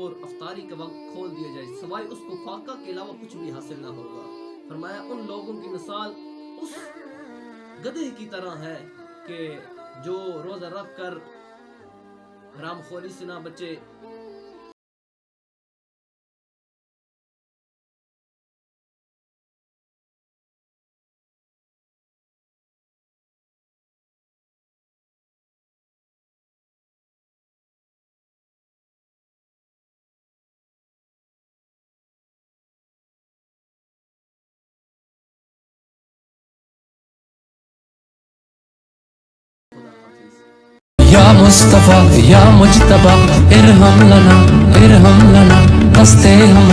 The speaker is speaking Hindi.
और अफ्तारी के वक्त खोल दिया जाए, सवाए उसको फाका के अलावा कुछ भी हासिल ना होगा। फरमाया उन लोगों की मिसाल उस गधे की तरह है कि जो रोजा रख कर हरामखोरी से ना बचे। या मुस्तफा या मुजतबा इरहम लना हस्ते हम